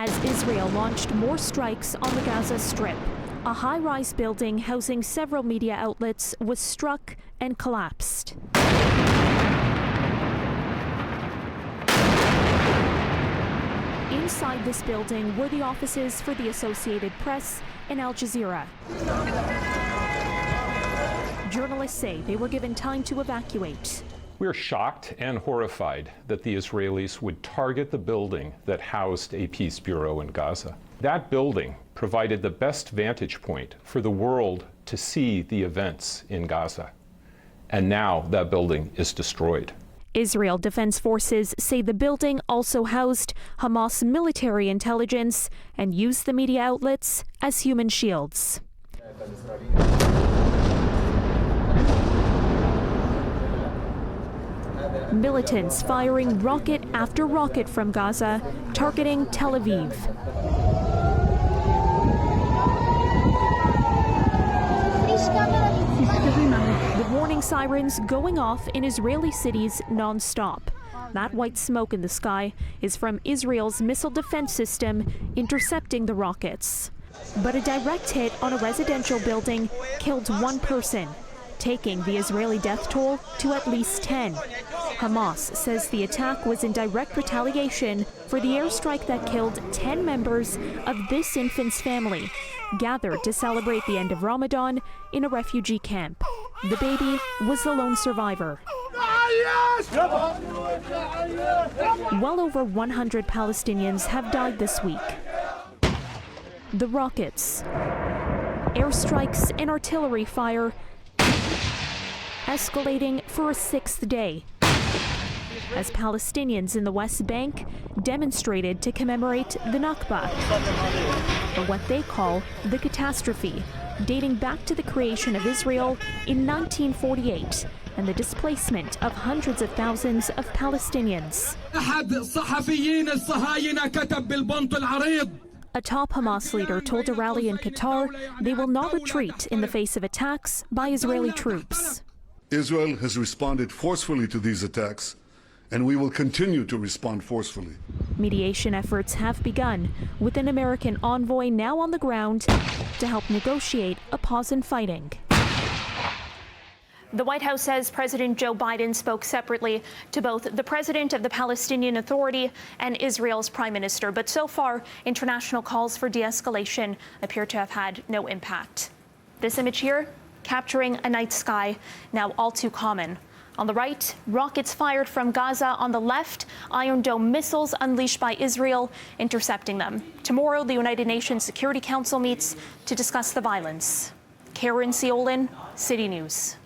as Israel launched more strikes on the Gaza Strip. A high-rise building housing several media outlets was struck and collapsed. Inside this building were the offices for the Associated Press and Al Jazeera. Journalists say they were given time to evacuate. We are shocked and horrified that the Israelis would target the building that housed a peace bureau in Gaza. That building provided the best vantage point for the world to see the events in Gaza. And now that building is destroyed. Israel Defense Forces say the building also housed Hamas military intelligence and used the media outlets as human shields. Militants firing rocket after rocket from Gaza, targeting Tel Aviv. The warning sirens going off in Israeli cities non-stop. That white smoke in the sky is from Israel's missile defense system intercepting the rockets. But a direct hit on a residential building killed one person, taking the Israeli death toll to at least 10. Hamas says the attack was in direct retaliation for the airstrike that killed 10 members of this infant's family, gathered to celebrate the end of Ramadan in a refugee camp. The baby was the lone survivor. Well over 100 Palestinians have died this week. The rockets, airstrikes, and artillery fire escalating for a sixth day, as Palestinians in the West Bank demonstrated to commemorate the Nakba, or what they call the catastrophe, dating back to the creation of Israel in 1948 and the displacement of hundreds of thousands of Palestinians. A top Hamas leader told a rally in Qatar they will not retreat in the face of attacks by Israeli troops. Israel has responded forcefully to these attacks, and we will continue to respond forcefully. Mediation efforts have begun, with an American envoy now on the ground to help negotiate a pause in fighting. The White House says President Joe Biden spoke separately to both the president of the Palestinian Authority and Israel's prime minister. But so far, international calls for de-escalation appear to have had no impact. This image here, capturing a night sky now all too common. On the right, rockets fired from Gaza. On the left, Iron Dome missiles unleashed by Israel, intercepting them. Tomorrow, the United Nations Security Council meets to discuss the violence. Caryn Ceolin, CityNews.